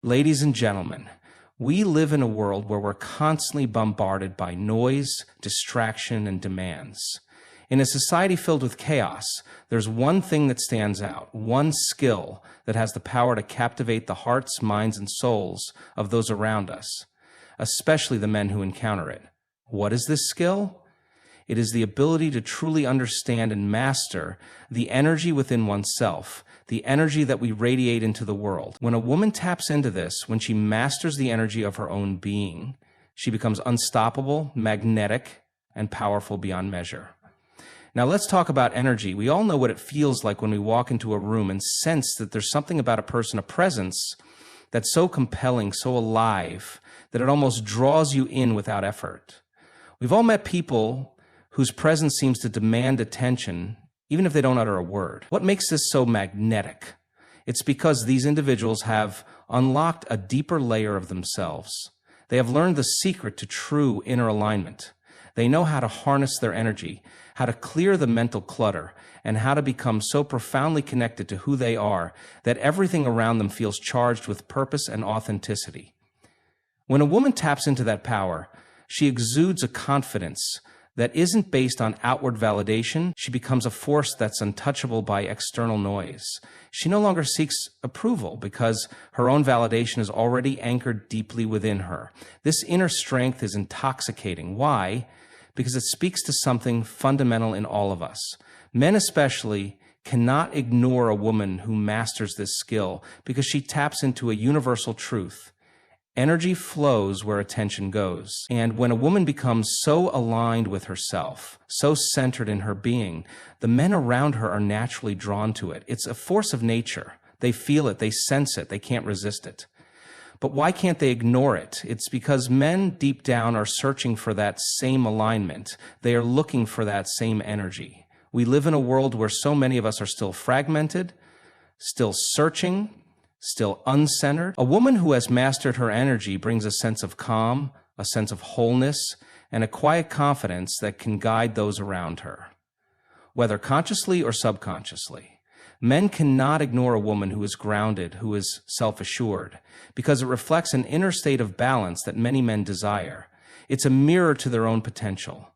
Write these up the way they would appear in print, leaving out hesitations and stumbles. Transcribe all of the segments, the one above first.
Ladies and gentlemen, we live in a world where we're constantly bombarded by noise, distraction, and demands. In a society filled with chaos, there's one thing that stands out, one skill that has the power to captivate the hearts, minds, and souls of those around us, especially the men who encounter it. What is this skill? It is the ability to truly understand and master the energy within oneself, the energy that we radiate into the world. When a woman taps into this, when she masters the energy of her own being, she becomes unstoppable, magnetic, and powerful beyond measure. Now let's talk about energy. We all know what it feels like when we walk into a room and sense that there's something about a person, a presence, that's so compelling, so alive, that it almost draws you in without effort. We've all met people whose presence seems to demand attention, even if they don't utter a word. What makes this so magnetic? It's because these individuals have unlocked a deeper layer of themselves. They have learned the secret to true inner alignment. They know how to harness their energy, how to clear the mental clutter, and how to become so profoundly connected to who they are that everything around them feels charged with purpose and authenticity. When a woman taps into that power, she exudes a confidence that isn't based on outward validation. She becomes a force that's untouchable by external noise. She no longer seeks approval because her own validation is already anchored deeply within her. This inner strength is intoxicating. Why? Because it speaks to something fundamental in all of us. Men especially cannot ignore a woman who masters this skill because she taps into a universal truth. Energy flows where attention goes. And when a woman becomes so aligned with herself, so centered in her being, the men around her are naturally drawn to it. It's a force of nature. They feel it, they sense it, they can't resist it. But why can't they ignore it? It's because men deep down are searching for that same alignment. They are looking for that same energy. We live in a world where so many of us are still fragmented, still searching, still uncentered. A woman who has mastered her energy brings a sense of calm, a sense of wholeness, and a quiet confidence that can guide those around her, whether consciously or subconsciously. Men cannot ignore a woman who is grounded, who is self-assured, because it reflects an inner state of balance that many men desire. It's a mirror to their own potential.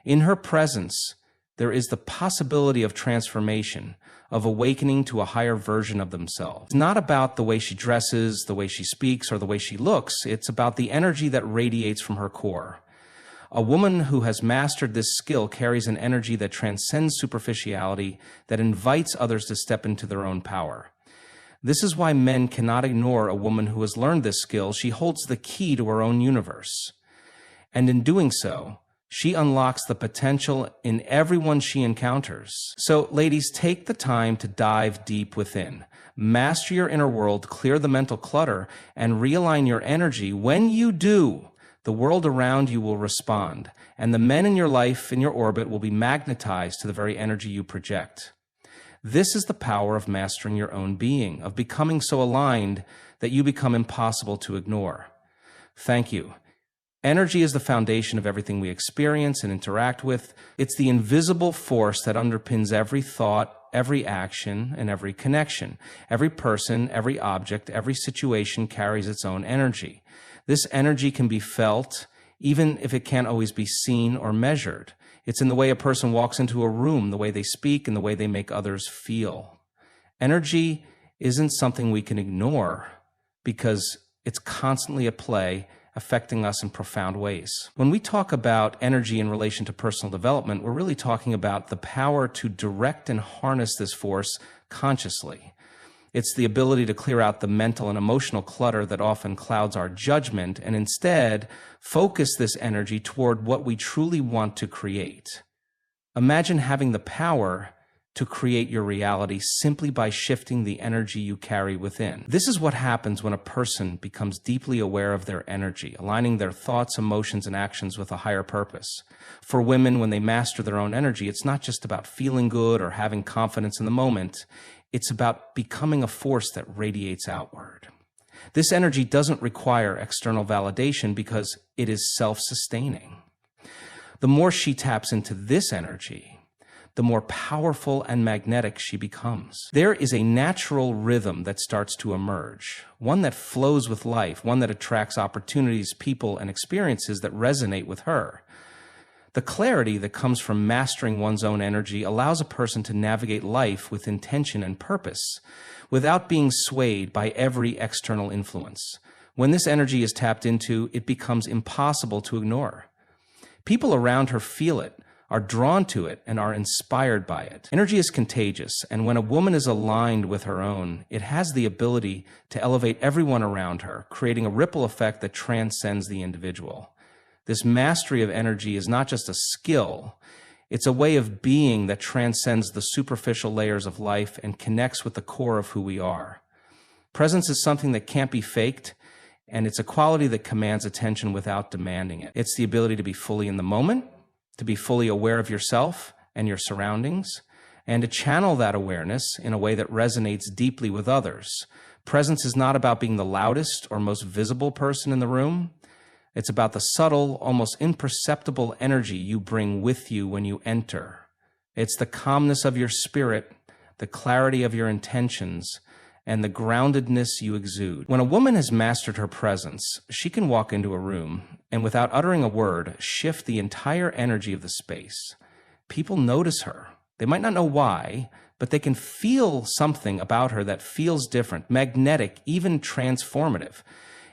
In her presence, there is the possibility of transformation, of awakening to a higher version of themselves. It's not about the way she dresses, the way she speaks, or the way she looks. It's about the energy that radiates from her core. A woman who has mastered this skill carries an energy that transcends superficiality, that invites others to step into their own power. This is why men cannot ignore a woman who has learned this skill. She holds the key to her own universe. And in doing so, she unlocks the potential in everyone she encounters. So, ladies, take the time to dive deep within. Master your inner world, clear the mental clutter, and realign your energy. When you do, the world around you will respond, and the men in your life, in your orbit, will be magnetized to the very energy you project. This is the power of mastering your own being, of becoming so aligned that you become impossible to ignore. Thank you. Energy is the foundation of everything we experience and interact with. It's the invisible force that underpins every thought, every action, and every connection. Every person, every object, every situation carries its own energy. This energy can be felt, even if it can't always be seen or measured. It's in the way a person walks into a room, the way they speak, and the way they make others feel. Energy isn't something we can ignore because it's constantly at play, affecting us in profound ways. When we talk about energy in relation to personal development, we're really talking about the power to direct and harness this force consciously. It's the ability to clear out the mental and emotional clutter that often clouds our judgment and instead focus this energy toward what we truly want to create. Imagine having the power to create your reality simply by shifting the energy you carry within. This is what happens when a person becomes deeply aware of their energy, aligning their thoughts, emotions, and actions with a higher purpose. For women, when they master their own energy, it's not just about feeling good or having confidence in the moment. It's about becoming a force that radiates outward. This energy doesn't require external validation because it is self-sustaining. The more she taps into this energy, the more powerful and magnetic she becomes. There is a natural rhythm that starts to emerge, one that flows with life, one that attracts opportunities, people, and experiences that resonate with her. The clarity that comes from mastering one's own energy allows a person to navigate life with intention and purpose, without being swayed by every external influence. When this energy is tapped into, it becomes impossible to ignore. People around her feel it, are drawn to it, and are inspired by it. Energy is contagious, and when a woman is aligned with her own, it has the ability to elevate everyone around her, creating a ripple effect that transcends the individual. This mastery of energy is not just a skill, it's a way of being that transcends the superficial layers of life and connects with the core of who we are. Presence is something that can't be faked, and it's a quality that commands attention without demanding it. It's the ability to be fully in the moment, to be fully aware of yourself and your surroundings, and to channel that awareness in a way that resonates deeply with others. Presence is not about being the loudest or most visible person in the room. It's about the subtle, almost imperceptible energy you bring with you when you enter. It's the calmness of your spirit, the clarity of your intentions, and the groundedness you exude. When a woman has mastered her presence, she can walk into a room and, without uttering a word, shift the entire energy of the space. People notice her. They might not know why, but they can feel something about her that feels different, magnetic, even transformative.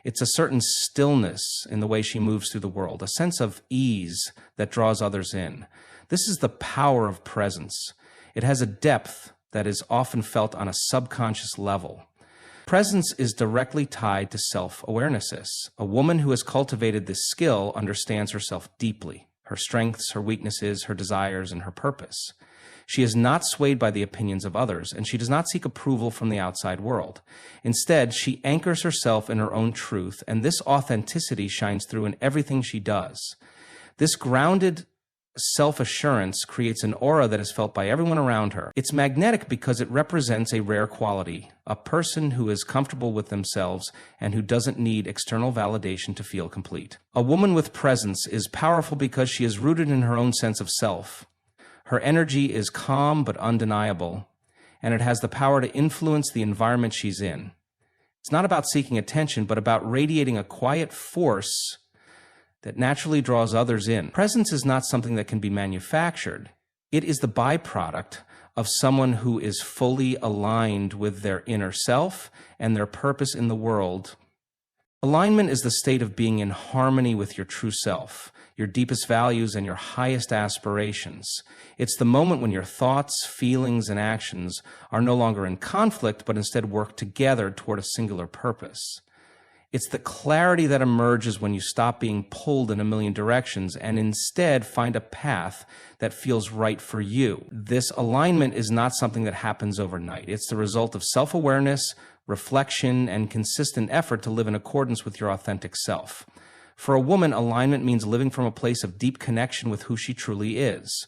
It's a certain stillness in the way she moves through the world, a sense of ease that draws others in. This is the power of presence. It has a depth that is often felt on a subconscious level. Presence is directly tied to self-awareness. A woman who has cultivated this skill understands herself deeply, her strengths, her weaknesses, her desires, and her purpose. She is not swayed by the opinions of others, and she does not seek approval from the outside world. Instead, she anchors herself in her own truth, and this authenticity shines through in everything she does. This grounded self-assurance creates an aura that is felt by everyone around her. It's magnetic because it represents a rare quality, a person who is comfortable with themselves and who doesn't need external validation to feel complete. A woman with presence is powerful because she is rooted in her own sense of self. Her energy is calm but undeniable, and it has the power to influence the environment she's in. It's not about seeking attention, but about radiating a quiet force that naturally draws others in. Presence is not something that can be manufactured. It is the byproduct of someone who is fully aligned with their inner self and their purpose in the world. Alignment is the state of being in harmony with your true self, your deepest values, and your highest aspirations. It's the moment when your thoughts, feelings, and actions are no longer in conflict, but instead work together toward a singular purpose. It's the clarity that emerges when you stop being pulled in a million directions and instead find a path that feels right for you. This alignment is not something that happens overnight. It's the result of self-awareness, reflection, and consistent effort to live in accordance with your authentic self. For a woman, alignment means living from a place of deep connection with who she truly is.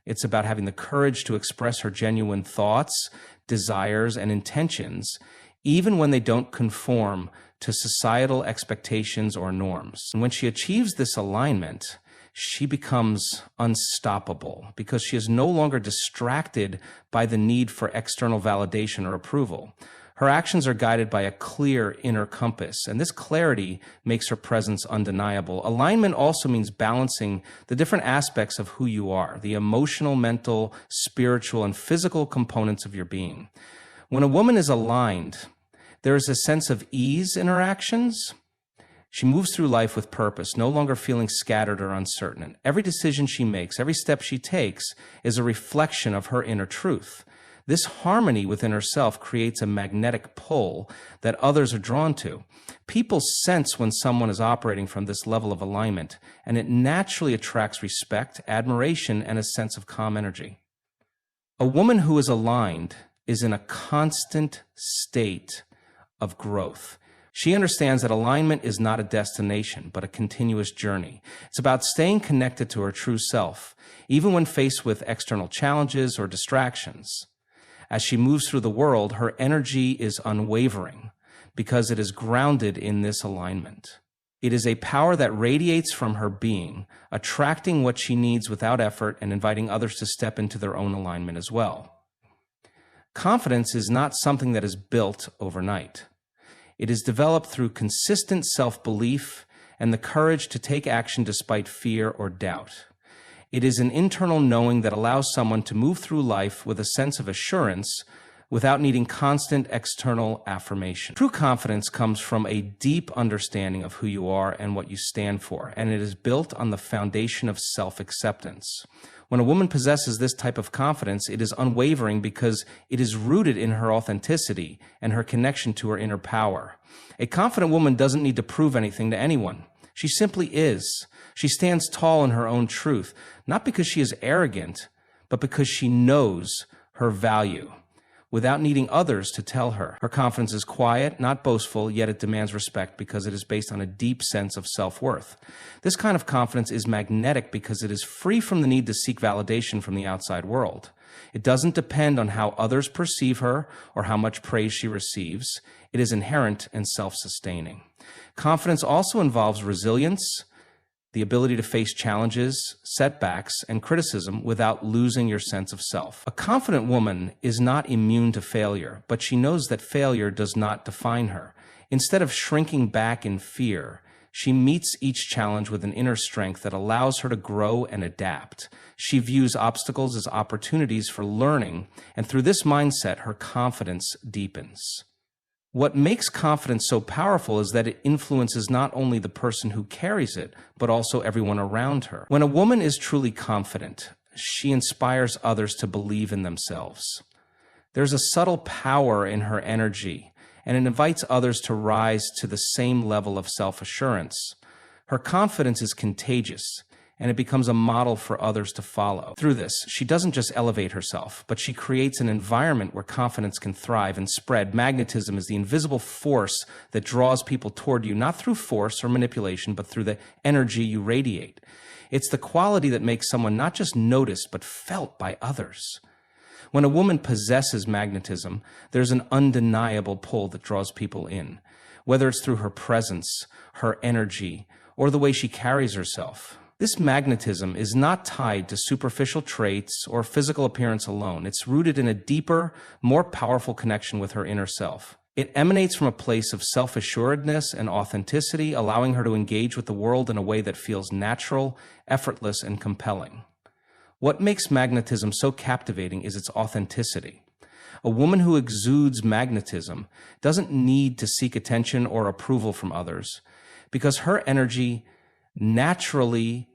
It's about having the courage to express her genuine thoughts, desires, and intentions, even when they don't conform to societal expectations or norms. And when she achieves this alignment, she becomes unstoppable because she is no longer distracted by the need for external validation or approval. Her actions are guided by a clear inner compass, and this clarity makes her presence undeniable. Alignment also means balancing the different aspects of who you are, the emotional, mental, spiritual, and physical components of your being. When a woman is aligned, there is a sense of ease in her actions. She moves through life with purpose, no longer feeling scattered or uncertain. And every decision she makes, every step she takes, is a reflection of her inner truth. This harmony within herself creates a magnetic pull that others are drawn to. People sense when someone is operating from this level of alignment, and it naturally attracts respect, admiration, and a sense of calm energy. A woman who is aligned is in a constant state of growth. She understands that alignment is not a destination, but a continuous journey. It's about staying connected to her true self, even when faced with external challenges or distractions. As she moves through the world, her energy is unwavering because it is grounded in this alignment. It is a power that radiates from her being, attracting what she needs without effort and inviting others to step into their own alignment as well. Confidence is not something that is built overnight. It is developed through consistent self-belief and the courage to take action despite fear or doubt. It is an internal knowing that allows someone to move through life with a sense of assurance without needing constant external affirmation. True confidence comes from a deep understanding of who you are and what you stand for, and it is built on the foundation of self-acceptance. When a woman possesses this type of confidence, it is unwavering because it is rooted in her authenticity and her connection to her inner power. A confident woman doesn't need to prove anything to anyone. She simply is. She stands tall in her own truth, not because she is arrogant, but because she knows her value, without needing others to tell her. Her confidence is quiet, not boastful, yet it demands respect because it is based on a deep sense of self-worth. This kind of confidence is magnetic because it is free from the need to seek validation from the outside world. It doesn't depend on how others perceive her or how much praise she receives. It is inherent and self-sustaining. Confidence also involves resilience, the ability to face challenges, setbacks, and criticism without losing your sense of self. A confident woman is not immune to failure, but she knows that failure does not define her. Instead of shrinking back in fear, she meets each challenge with an inner strength that allows her to grow and adapt. She views obstacles as opportunities for learning, and through this mindset, her confidence deepens. What makes confidence so powerful is that it influences not only the person who carries it, but also everyone around her. When a woman is truly confident, she inspires others to believe in themselves. There's a subtle power in her energy, and it invites others to rise to the same level of self-assurance. Her confidence is contagious, and it becomes a model for others to follow. Through this, she doesn't just elevate herself, but she creates an environment where confidence can thrive and spread. Magnetism is the invisible force that draws people toward you, not through force or manipulation, but through the energy you radiate. It's the quality that makes someone not just noticed, but felt by others. When a woman possesses magnetism, there's an undeniable pull that draws people in, whether it's through her presence, her energy, or the way she carries herself. This magnetism is not tied to superficial traits or physical appearance alone. It's rooted in a deeper, more powerful connection with her inner self. It emanates from a place of self-assuredness and authenticity, allowing her to engage with the world in a way that feels natural, effortless, and compelling. What makes magnetism so captivating is its authenticity. A woman who exudes magnetism doesn't need to seek attention or approval from others because her energy naturally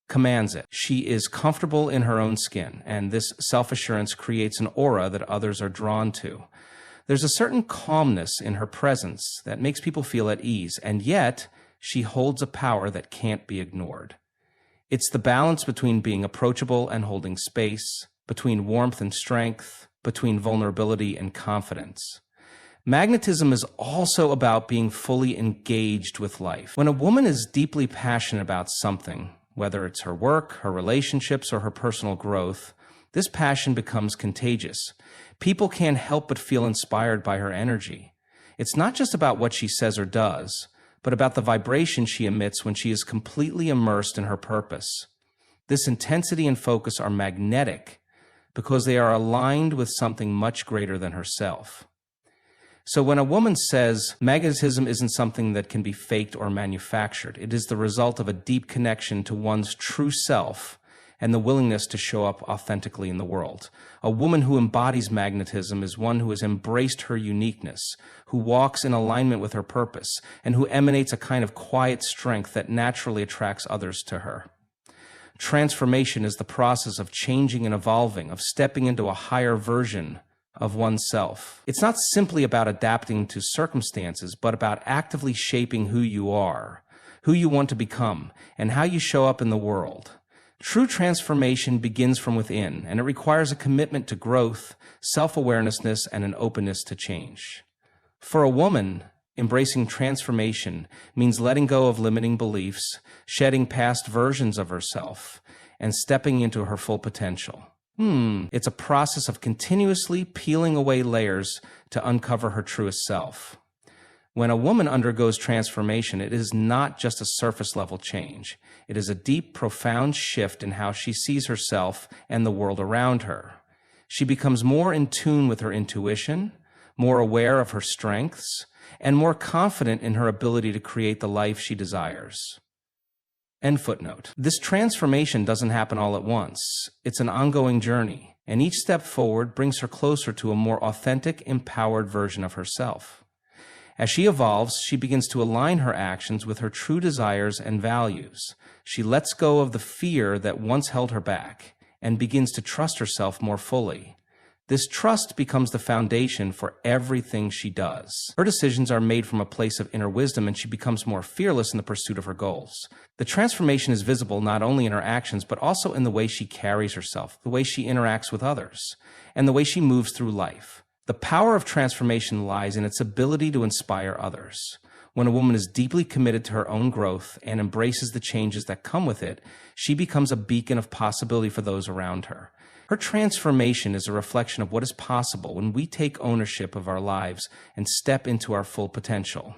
commands it. She is comfortable in her own skin, and this self-assurance creates an aura that others are drawn to. There's a certain calmness in her presence that makes people feel at ease, and yet she holds a power that can't be ignored. It's the balance between being approachable and holding space, between warmth and strength, between vulnerability and confidence. Magnetism is also about being fully engaged with life. When a woman is deeply passionate about something, whether it's her work, her relationships, or her personal growth, this passion becomes contagious. People can't help but feel inspired by her energy. It's not just about what she says or does, but about the vibration she emits when she is completely immersed in her purpose. This intensity and focus are magnetic because they are aligned with something much greater than herself. So when a woman says magnetism isn't something that can be faked or manufactured, it is the result of a deep connection to one's true self and the willingness to show up authentically in the world. A woman who embodies magnetism is one who has embraced her uniqueness, who walks in alignment with her purpose, and who emanates a kind of quiet strength that naturally attracts others to her. Transformation is the process of changing and evolving, of stepping into a higher version of oneself. It's not simply about adapting to circumstances, but about actively shaping who you are, who you want to become, and how you show up in the world. True transformation begins from within, and it requires a commitment to growth, self-awareness, and an openness to change. For a woman, embracing transformation means letting go of limiting beliefs, shedding past versions of herself, and stepping into her full potential. It's a process of continuously peeling away layers to uncover her truest self. When a woman undergoes transformation, it is not just a surface-level change. It is a deep, profound shift in how she sees herself and the world around her. She becomes more in tune with her intuition, more aware of her strengths, and more confident in her ability to create the life she desires. End footnote. This transformation doesn't happen all at once. It's an ongoing journey, and each step forward brings her closer to a more authentic, empowered version of herself. As she evolves, she begins to align her actions with her true desires and values. She lets go of the fear that once held her back and begins to trust herself more fully. This trust becomes the foundation for everything she does. Her decisions are made from a place of inner wisdom, and she becomes more fearless in the pursuit of her goals. The transformation is visible not only in her actions, but also in the way she carries herself, the way she interacts with others, and the way she moves through life. The power of transformation lies in its ability to inspire others. When a woman is deeply committed to her own growth and embraces the changes that come with it, she becomes a beacon of possibility for those around her. Her transformation is a reflection of what is possible when we take ownership of our lives and step into our full potential.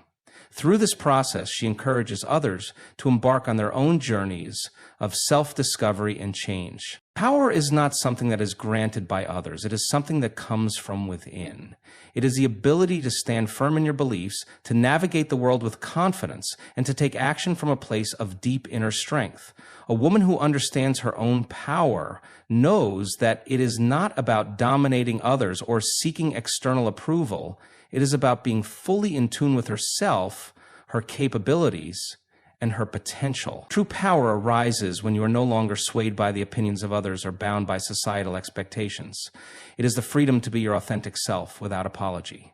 Through this process, she encourages others to embark on their own journeys of self-discovery and change. Power is not something that is granted by others. It is something that comes from within. It is the ability to stand firm in your beliefs, to navigate the world with confidence, and to take action from a place of deep inner strength. A woman who understands her own power knows that it is not about dominating others or seeking external approval. It is about being fully in tune with herself, her capabilities, and her potential. True power arises when you are no longer swayed by the opinions of others or bound by societal expectations. It is the freedom to be your authentic self without apology.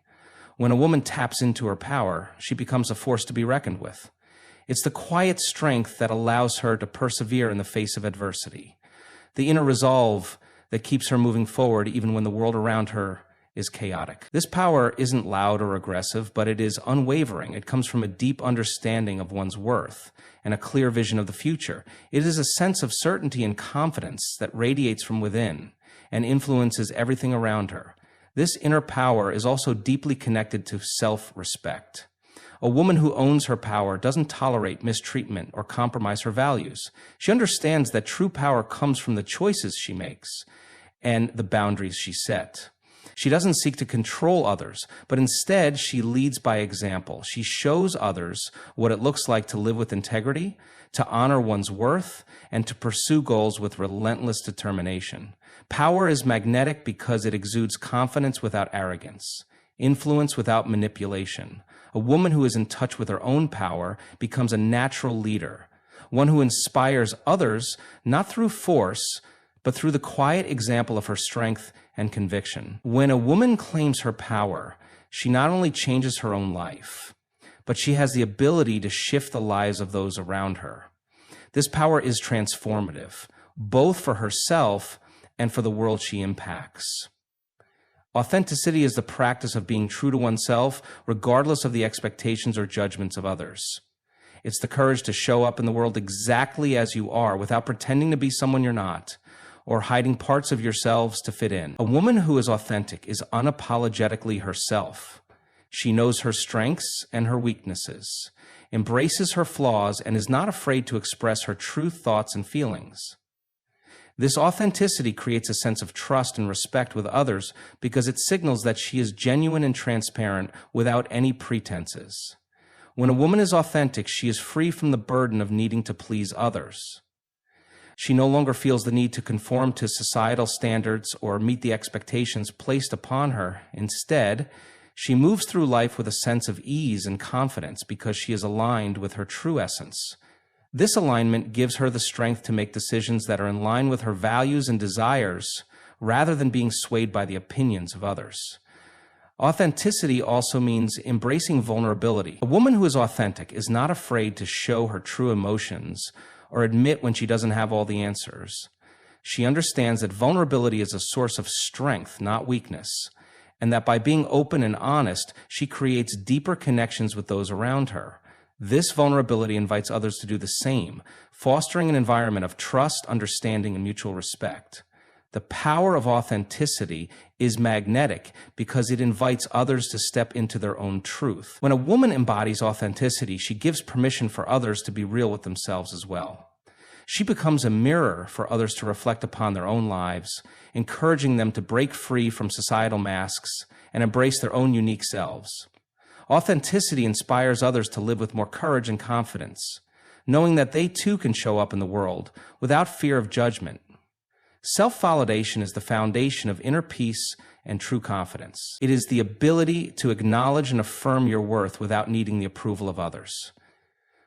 When a woman taps into her power, she becomes a force to be reckoned with. It's the quiet strength that allows her to persevere in the face of adversity, the inner resolve that keeps her moving forward even when the world around her is chaotic. This power isn't loud or aggressive, but it is unwavering. It comes from a deep understanding of one's worth and a clear vision of the future. It is a sense of certainty and confidence that radiates from within and influences everything around her. This inner power is also deeply connected to self-respect. A woman who owns her power doesn't tolerate mistreatment or compromise her values. She understands that true power comes from the choices she makes and the boundaries she sets. She doesn't seek to control others, but instead she leads by example. She shows others what it looks like to live with integrity, to honor one's worth, and to pursue goals with relentless determination. Power is magnetic because it exudes confidence without arrogance, influence without manipulation. A woman who is in touch with her own power becomes a natural leader, one who inspires others not through force, but through the quiet example of her strength and conviction. When a woman claims her power, she not only changes her own life, but she has the ability to shift the lives of those around her. This power is transformative, both for herself and for the world she impacts. Authenticity is the practice of being true to oneself, regardless of the expectations or judgments of others. It's the courage to show up in the world exactly as you are, without pretending to be someone you're not, or hiding parts of yourselves to fit in. A woman who is authentic is unapologetically herself. She knows her strengths and her weaknesses, embraces her flaws, and is not afraid to express her true thoughts and feelings. This authenticity creates a sense of trust and respect with others because it signals that she is genuine and transparent without any pretenses. When a woman is authentic, she is free from the burden of needing to please others. She no longer feels the need to conform to societal standards or meet the expectations placed upon her. Instead, she moves through life with a sense of ease and confidence because she is aligned with her true essence. This alignment gives her the strength to make decisions that are in line with her values and desires, rather than being swayed by the opinions of others. Authenticity also means embracing vulnerability. A woman who is authentic is not afraid to show her true emotions or admit when she doesn't have all the answers. She understands that vulnerability is a source of strength, not weakness, and that by being open and honest, she creates deeper connections with those around her. This vulnerability invites others to do the same, fostering an environment of trust, understanding, and mutual respect. The power of authenticity is magnetic because it invites others to step into their own truth. When a woman embodies authenticity, she gives permission for others to be real with themselves as well. She becomes a mirror for others to reflect upon their own lives, encouraging them to break free from societal masks and embrace their own unique selves. Authenticity inspires others to live with more courage and confidence, knowing that they too can show up in the world without fear of judgment. Self-validation is the foundation of inner peace and true confidence. It is the ability to acknowledge and affirm your worth without needing the approval of others.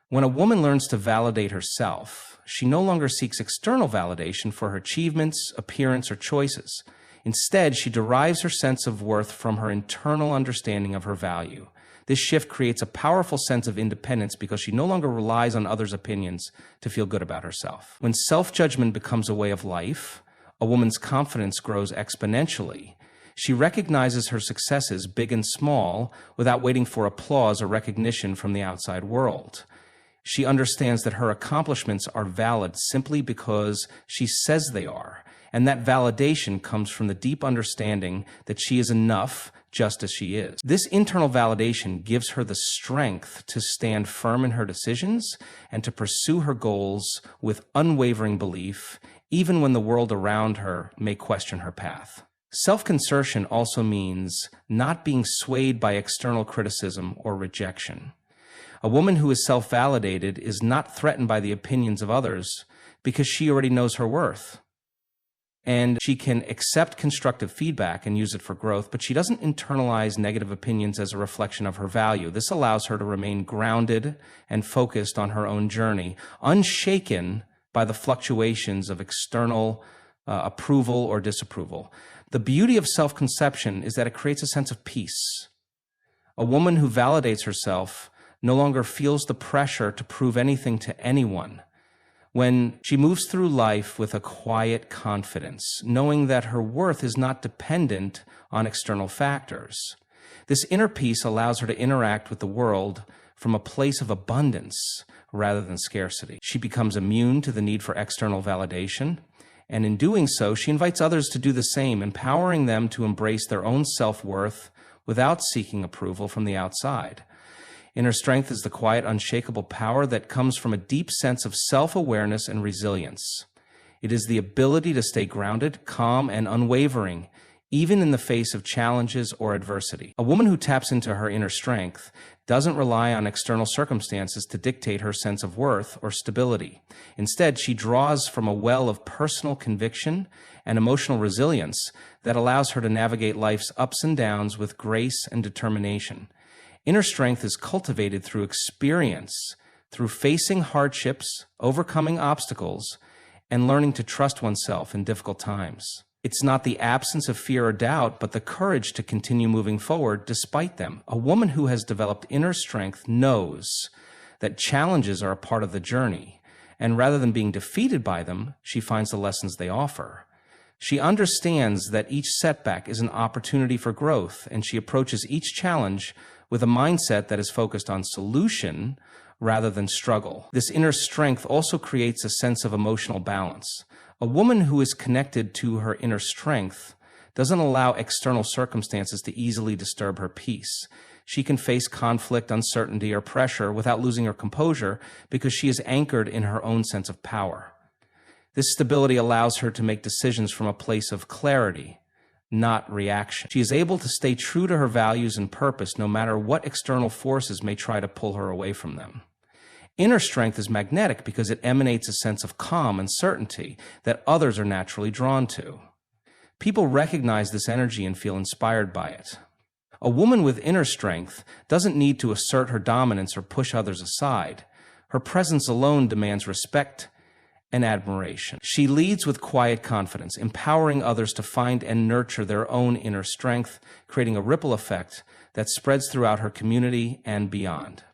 When a woman learns to validate herself, she no longer seeks external validation for her achievements, appearance, or choices. Instead, she derives her sense of worth from her internal understanding of her value. This shift creates a powerful sense of independence because she no longer relies on others' opinions to feel good about herself. When self-judgment becomes a way of life, a woman's confidence grows exponentially. She recognizes her successes, big and small, without waiting for applause or recognition from the outside world. She understands that her accomplishments are valid simply because she says they are, and that validation comes from the deep understanding that she is enough just as she is. This internal validation gives her the strength to stand firm in her decisions and to pursue her goals with unwavering belief, even when the world around her may question her path. Self-consertion also means not being swayed by external criticism or rejection. A woman who is self-validated is not threatened by the opinions of others because she already knows her worth. And she can accept constructive feedback and use it for growth, but she doesn't internalize negative opinions as a reflection of her value. This allows her to remain grounded and focused on her own journey, unshaken by the fluctuations of external approval or disapproval. The beauty of self-conception is that it creates a sense of peace. A woman who validates herself no longer feels the pressure to prove anything to anyone. When she moves through life with a quiet confidence, knowing that her worth is not dependent on external factors. This inner peace allows her to interact with the world from a place of abundance rather than scarcity. She becomes immune to the need for external validation, and in doing so, she invites others to do the same, empowering them to embrace their own self-worth without seeking approval from the outside. Inner strength is the quiet, unshakable power that comes from a deep sense of self-awareness and resilience. It is the ability to stay grounded, calm, and unwavering, even in the face of challenges or adversity. A woman who taps into her inner strength doesn't rely on external circumstances to dictate her sense of worth or stability. Instead, she draws from a well of personal conviction and emotional resilience that allows her to navigate life's ups and downs with grace and determination. Inner strength is cultivated through experience, through facing hardships, overcoming obstacles, and learning to trust oneself in difficult times. It's not the absence of fear or doubt, but the courage to continue moving forward despite them. A woman who has developed inner strength knows that challenges are a part of the journey, and rather than being defeated by them, she finds the lessons they offer. She understands that each setback is an opportunity for growth, and she approaches each challenge with a mindset that is focused on solution rather than struggle. This inner strength also creates a sense of emotional balance. A woman who is connected to her inner strength doesn't allow external circumstances to easily disturb her peace. She can face conflict, uncertainty, or pressure without losing her composure because she is anchored in her own sense of power. This stability allows her to make decisions from a place of clarity, not reaction. She is able to stay true to her values and purpose no matter what external forces may try to pull her away from them. Inner strength is magnetic because it emanates a sense of calm and certainty that others are naturally drawn to. People recognize this energy and feel inspired by it. A woman with inner strength doesn't need to assert her dominance or push others aside. Her presence alone demands respect and admiration. She leads with quiet confidence, empowering others to find and nurture their own inner strength, creating a ripple effect that spreads throughout her community and beyond.